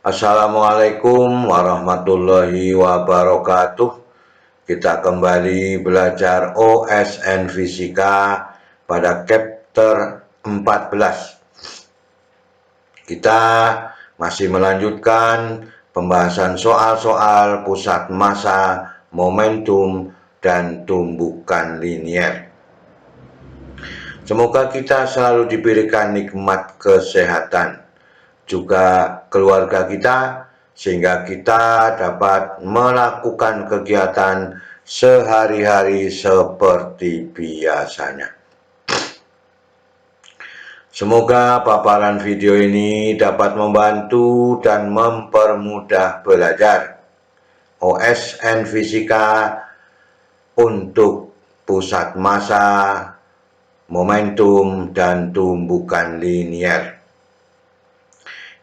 Assalamualaikum warahmatullahi wabarakatuh. Kita kembali belajar OSN Fisika pada chapter 14. Kita masih melanjutkan pembahasan soal-soal pusat massa, momentum, dan tumbukan linier. Semoga kita selalu diberikan nikmat kesehatan, juga keluarga kita, sehingga kita dapat melakukan kegiatan sehari-hari seperti biasanya. Semoga paparan video ini dapat membantu dan mempermudah belajar OSN Fisika untuk pusat massa, momentum, dan tumbukan linier.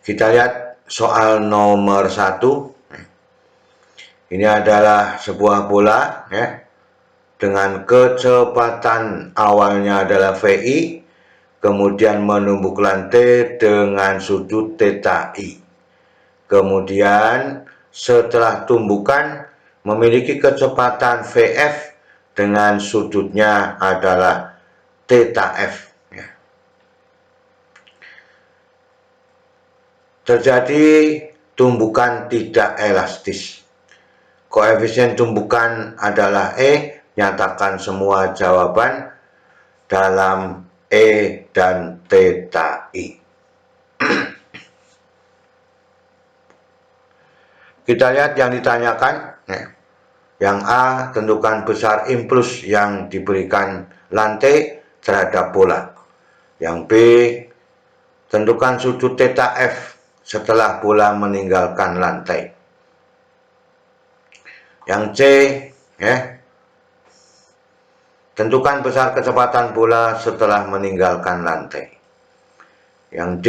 Kita lihat soal nomor 1. Ini adalah sebuah bola ya, dengan kecepatan awalnya adalah VI, kemudian menumbuk lantai dengan sudut theta I. Kemudian setelah tumbukan memiliki kecepatan VF dengan sudutnya adalah theta F. Terjadi tumbukan tidak elastis. Koefisien tumbukan adalah E. Nyatakan semua jawaban dalam E dan theta I. Kita lihat yang ditanyakan. Yang A, tentukan besar impuls yang diberikan lantai terhadap bola. Yang B, tentukan sudut theta F setelah bola meninggalkan lantai. Yang C, tentukan besar kecepatan bola setelah meninggalkan lantai. Yang D,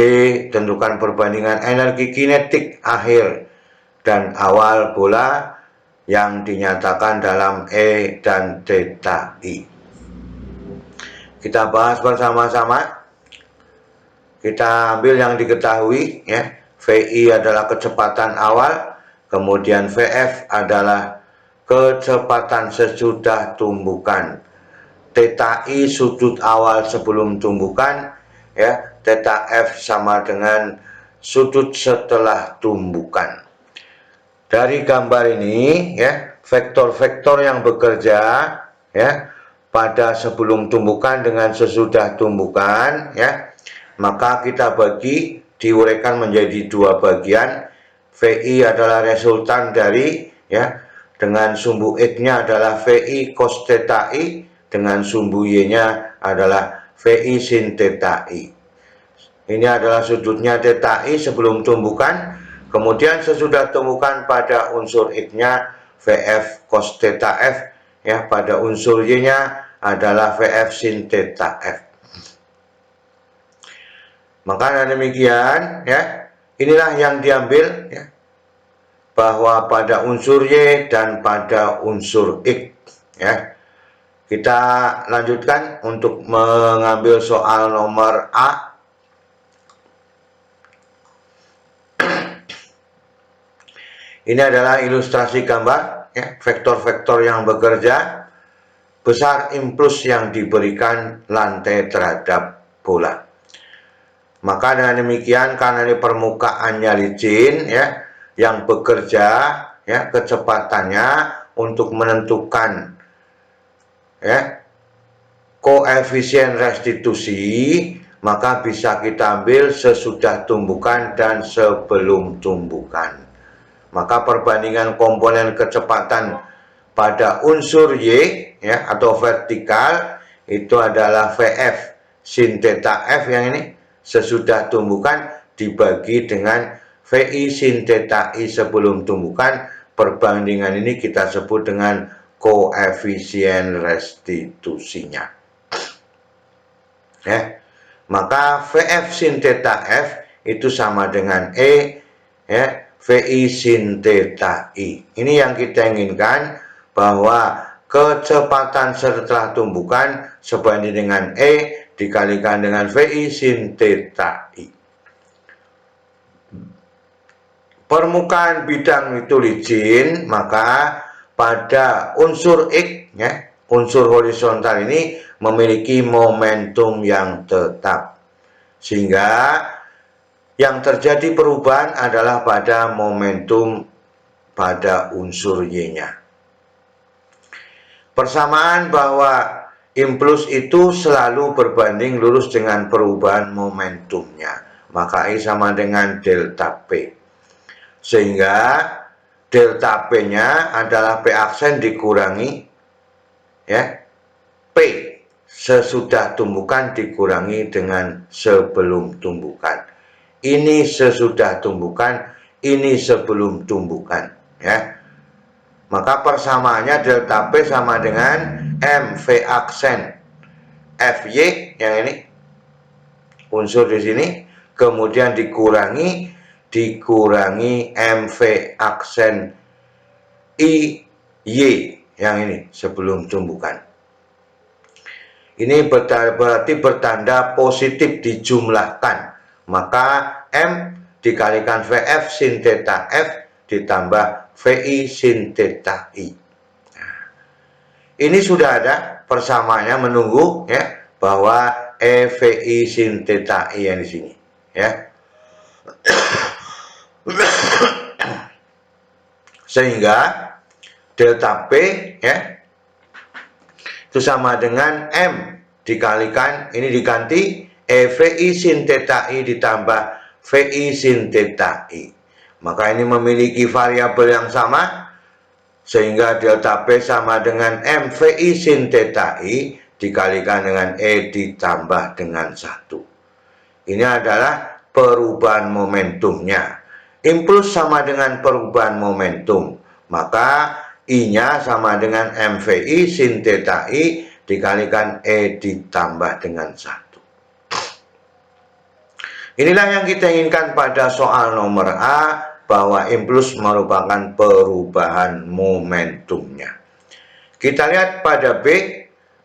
tentukan perbandingan energi kinetik akhir dan awal bola yang dinyatakan dalam E dan theta I. Kita bahas bersama-sama. Kita ambil yang diketahui ya. VI adalah kecepatan awal, kemudian VF adalah kecepatan sesudah tumbukan. Theta I sudut awal sebelum tumbukan, ya. Theta F sama dengan sudut setelah tumbukan. Dari gambar ini, ya, vektor-vektor yang bekerja, ya, pada sebelum tumbukan dengan sesudah tumbukan, ya, maka kita bagi, diuraikan menjadi dua bagian. VI adalah resultan dari, ya, dengan sumbu X-nya adalah VI cos theta I, dengan sumbu Y-nya adalah VI sin theta I. Ini adalah sudutnya theta I sebelum tumbukan, kemudian sesudah tumbukan pada unsur X-nya VF cos theta F, ya, pada unsur Y-nya adalah VF sin theta F. Maka demikian, ya, inilah yang diambil, ya, bahwa pada unsur Y dan pada unsur X, ya. Kita lanjutkan untuk mengambil soal nomor A. Ini adalah ilustrasi gambar, ya, vektor-vektor yang bekerja, besar impuls yang diberikan lantai terhadap bola. Maka dengan demikian, karena ini permukaannya licin, ya, yang bekerja, ya, kecepatannya untuk menentukan, ya, koefisien restitusi, maka bisa kita ambil sesudah tumbukan dan sebelum tumbukan. Maka perbandingan komponen kecepatan pada unsur Y, ya, atau vertikal itu adalah VF sin theta F yang ini sesudah tumbukan dibagi dengan VI sin theta I sebelum tumbukan. Perbandingan ini kita sebut dengan koefisien restitusinya. Ya. Maka VF sin theta F itu sama dengan E, ya, VI sin theta I. Ini yang kita inginkan, bahwa kecepatan setelah tumbukan sebanding dengan E dikalikan dengan VI sin theta I. permukaan bidang itu licin, maka pada unsur X, ya, unsur horizontal ini memiliki momentum yang tetap, sehingga yang terjadi perubahan adalah pada momentum pada unsur Y-nya. Persamaan bahwa impuls itu selalu berbanding lurus dengan perubahan momentumnya, maka I sama dengan delta P, sehingga delta P-nya adalah P aksen dikurangi, ya, P sesudah tumbukan dikurangi dengan sebelum tumbukan. Ini sesudah tumbukan, ini sebelum tumbukan, ya. Maka persamaannya delta P sama dengan MV aksen FY yang ini unsur di sini, kemudian dikurangi MV aksen IY yang ini sebelum tumbukan. Ini berarti bertanda positif dijumlahkan, maka M dikalikan VF sin theta F ditambah VI sin theta I. Nah, ini sudah ada persamaannya, menunggu, ya, bahwa EVI sin theta I yang di sini, ya. Sehingga delta P, ya, itu sama dengan M dikalikan, ini diganti EVI sin theta I ditambah VI sin theta I. Maka ini memiliki variabel yang sama, sehingga delta P sama dengan MVI sin theta I dikalikan dengan E ditambah dengan 1. Ini adalah perubahan momentumnya. Impuls sama dengan perubahan momentum, maka I-nya sama dengan MVI sin theta I dikalikan E ditambah dengan 1. Inilah yang kita inginkan pada soal nomor A, bahwa impuls merupakan perubahan momentumnya. Kita lihat pada B,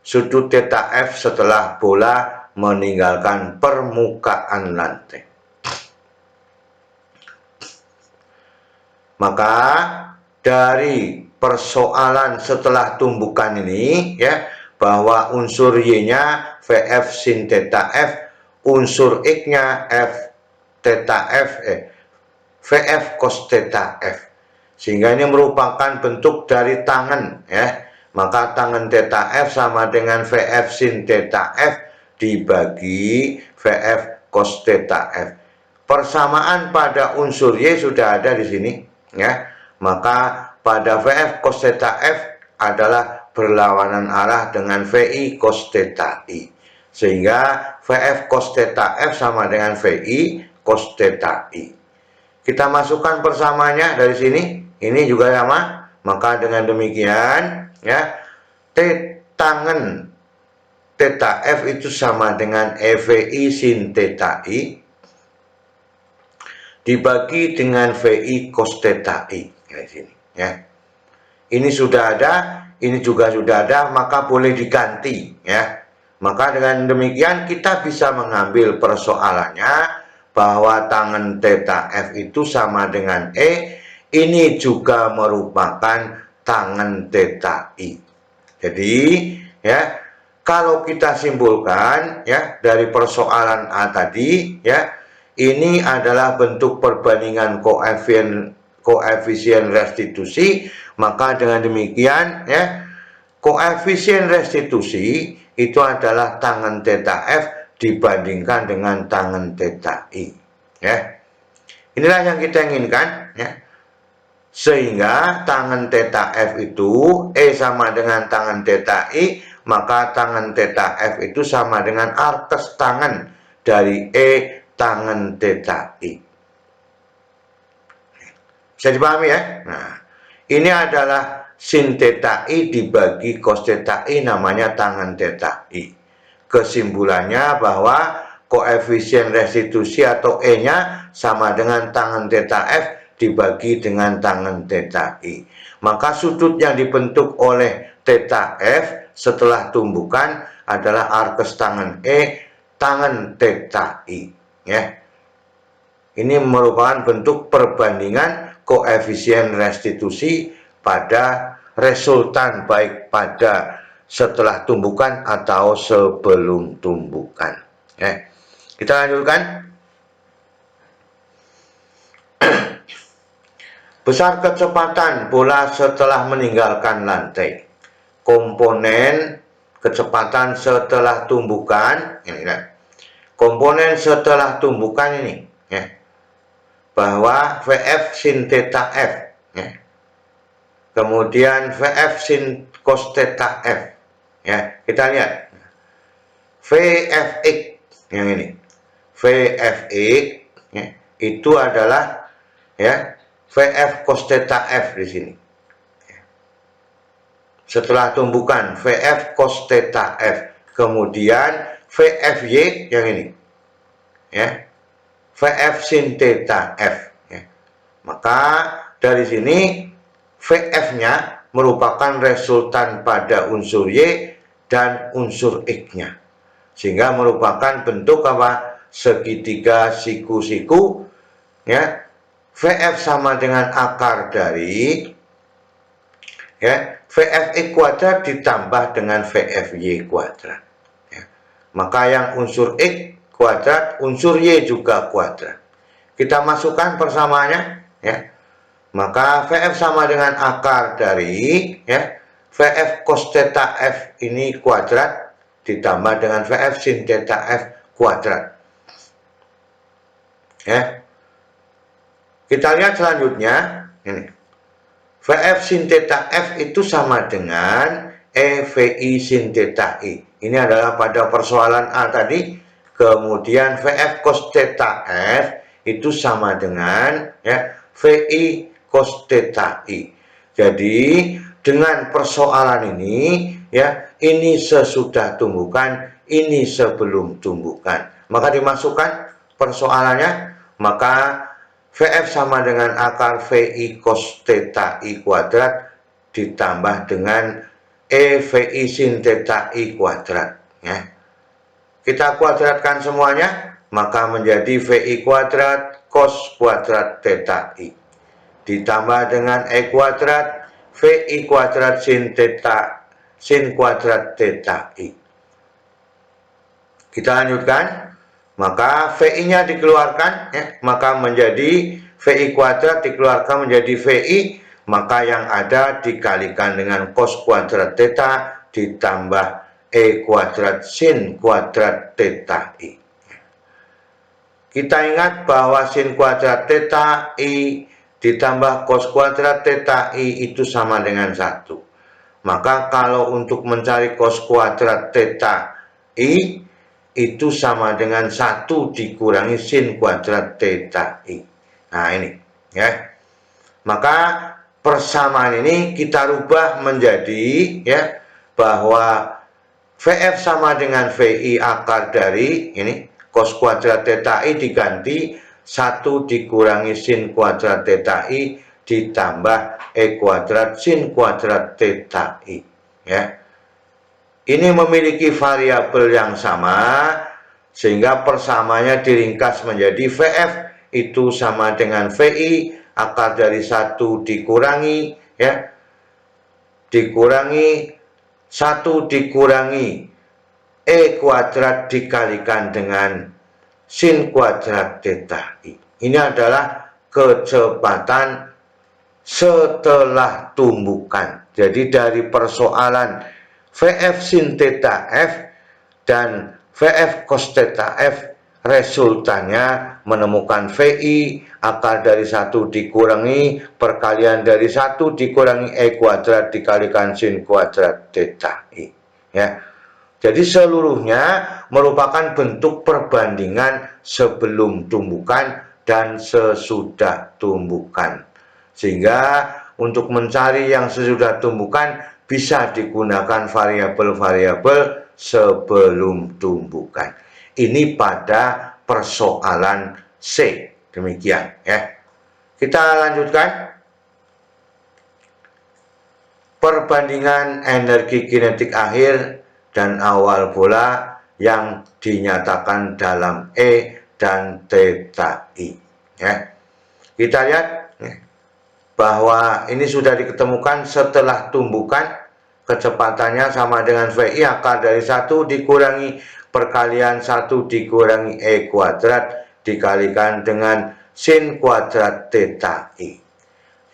sudut theta F setelah bola meninggalkan permukaan lantai. Maka dari persoalan setelah tumbukan ini, ya, bahwa unsur Y-nya VF sin theta F, unsur X-nya F theta F, VF cos theta F, sehingga ini merupakan bentuk dari tangen, ya. Maka tangen theta F sama dengan VF sin theta F dibagi VF cos theta F. Persamaan pada unsur Y sudah ada di sini, ya. Maka pada VF cos theta F adalah berlawanan arah dengan VI cos theta I, sehingga VF cos theta F sama dengan VI cos theta I. Kita masukkan persamaannya dari sini, ini juga sama. Maka dengan demikian, ya, tangen theta F itu sama dengan EVI sin theta I dibagi dengan VI cos theta I, ya, sini, ya. Ini sudah ada, ini juga sudah ada, maka boleh diganti, ya. Maka dengan demikian kita bisa mengambil persoalannya bahwa tangen theta F itu sama dengan E, ini juga merupakan tangen theta I. Jadi, ya, kalau kita simpulkan, ya, dari persoalan A tadi, ya, ini adalah bentuk perbandingan koefisien restitusi, maka dengan demikian, ya, koefisien restitusi itu adalah tangen theta F dibandingkan dengan tangen theta I, ya. Inilah yang kita inginkan, ya. Sehingga tangen theta F itu E sama dengan tangen theta I, maka tangen theta F itu sama dengan arkes tangen dari E tangen theta I. Bisa dipahami, ya? Nah, ini adalah sin theta I dibagi cos theta I, namanya tangen theta I. Kesimpulannya bahwa koefisien restitusi atau E-nya sama dengan tangen theta F dibagi dengan tangen theta I. Maka sudut yang dibentuk oleh theta F setelah tumbukan adalah arkes tangen E tangen theta I, ya. Ini merupakan bentuk perbandingan koefisien restitusi pada resultan, baik pada setelah tumbukan atau sebelum tumbukan. Kita lanjutkan. Besar kecepatan bola setelah meninggalkan lantai. Komponen kecepatan setelah tumbukan, ini kan. Komponen setelah tumbukan ini, bahwa VF sin theta F, kemudian VF sin cos theta F, kita lihat VFX yang ini, VFX itu adalah VF cos theta F di sini. Setelah tumbukan VF cos theta F, kemudian VFY yang ini, VF sin theta F. Maka dari sini VF-nya merupakan resultan pada unsur Y dan unsur X-nya, sehingga merupakan bentuk apa? Segitiga siku-siku, VF sama dengan akar dari VFX kuadrat ditambah dengan VFY kuadrat. Maka yang unsur X kuadrat, unsur Y juga kuadrat. Kita masukkan persamaannya, maka VF sama dengan akar dari VF cos theta F ini kuadrat ditambah dengan VF sin theta F kuadrat. Kita lihat selanjutnya, ini VF sin theta F itu sama dengan EVI sin theta I. Ini adalah pada persoalan A tadi. Kemudian VF cos theta F itu sama dengan VI cos theta I. Jadi dengan persoalan ini, ini sesudah tumbukan, ini sebelum tumbukan. Maka dimasukkan persoalannya, maka VF sama dengan akar VI cos theta I kuadrat ditambah dengan EVI sin theta I kuadrat. Kita kuadratkan semuanya, maka menjadi VI kuadrat cos kuadrat theta I ditambah dengan E kuadrat VI kuadrat sin theta sin kuadrat theta I. Kita lanjutkan. Maka VI-nya dikeluarkan, maka menjadi VI kuadrat dikeluarkan menjadi VI, maka yang ada dikalikan dengan cos kuadrat theta ditambah E kuadrat sin kuadrat theta I. Kita ingat bahwa sin kuadrat theta I ditambah cos kuadrat theta I itu sama dengan 1. Maka kalau untuk mencari cos kuadrat theta I itu sama dengan 1 dikurangi sin kuadrat theta I. Nah ini, maka persamaan ini kita rubah menjadi bahwa VF sama dengan VI akar dari ini cos kuadrat theta I diganti 1 dikurangi sin kuadrat theta I ditambah E kuadrat sin kuadrat theta I. Ini memiliki variabel yang sama, sehingga persamanya diringkas menjadi VF itu sama dengan VI akar dari 1 dikurangi 1 dikurangi E kuadrat dikalikan dengan sin kuadrat theta I. Ini adalah kecepatan setelah tumbukan. Jadi dari persoalan VF sin theta F dan VF cos theta F, resultannya menemukan VI akar dari 1 dikurangi perkalian dari 1 dikurangi E kuadrat dikalikan sin kuadrat theta I. Jadi seluruhnya merupakan bentuk perbandingan sebelum tumbukan dan sesudah tumbukan. Sehingga untuk mencari yang sesudah tumbukan bisa digunakan variabel-variabel sebelum tumbukan. Ini pada persoalan C. Demikian Kita lanjutkan. Perbandingan energi kinetik akhir dan awal bola yang dinyatakan dalam E dan theta I. Kita lihat bahwa ini sudah diketemukan setelah tumbukan kecepatannya sama dengan VI akar dari 1 dikurangi perkalian 1 dikurangi E kuadrat dikalikan dengan sin kuadrat theta I.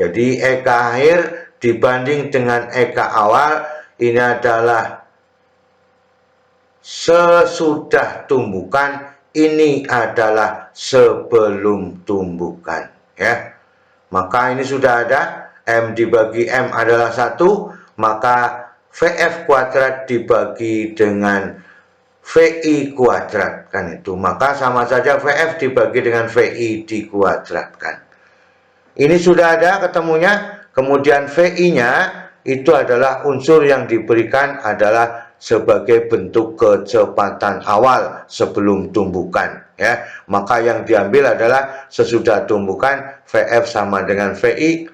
Jadi EK akhir dibanding dengan EK awal ini adalah sesudah tumbukan, ini adalah sebelum tumbukan, ya. Maka ini sudah ada, M dibagi M adalah 1, maka VF kuadrat dibagi dengan VI kuadrat, kan itu. Maka sama saja VF dibagi dengan VI dikuadratkan. Ini sudah ada ketemunya, kemudian VI-nya itu adalah unsur yang diberikan adalah sebagai bentuk kecepatan awal sebelum tumbukan, ya. Maka yang diambil adalah sesudah tumbukan VF sama dengan VI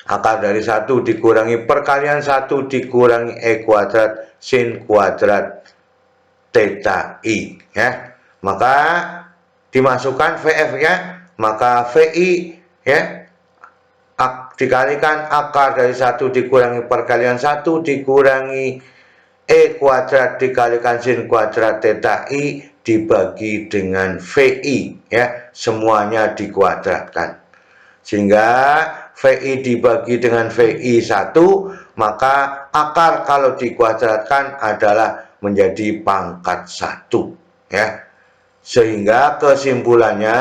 akar dari 1 dikurangi perkalian 1 dikurangi E kuadrat sin kuadrat theta I, ya. Maka dimasukkan VF-nya, maka VI, ya, dikalikan akar dari 1 dikurangi perkalian 1 dikurangi E kuadrat dikalikan sin kuadrat theta I dibagi dengan VI, ya, semuanya dikuadratkan. Sehingga VI dibagi dengan VI 1, maka akar kalau dikuadratkan adalah menjadi pangkat 1, ya. Sehingga kesimpulannya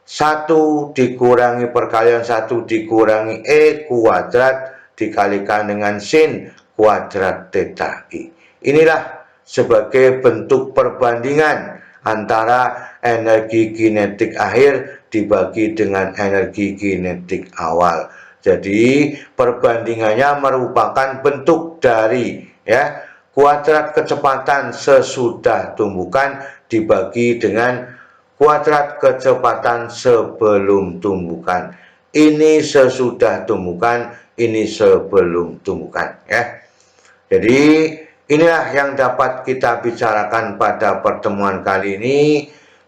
1 dikurangi perkalian 1 dikurangi E kuadrat dikalikan dengan sin kuadrat theta I. Inilah sebagai bentuk perbandingan antara energi kinetik akhir dibagi dengan energi kinetik awal. Jadi perbandingannya merupakan bentuk dari, ya, kuadrat kecepatan sesudah tumbukan dibagi dengan kuadrat kecepatan sebelum tumbukan. Ini sesudah tumbukan, ini sebelum tumbukan, ya. Jadi inilah yang dapat kita bicarakan pada pertemuan kali ini.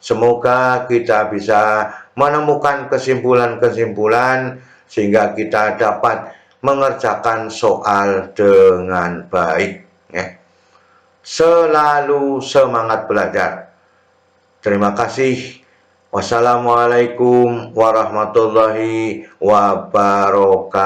Semoga kita bisa menemukan kesimpulan-kesimpulan sehingga kita dapat mengerjakan soal dengan baik, ya. Selalu semangat belajar. Terima kasih. Wassalamualaikum warahmatullahi wabarakatuh.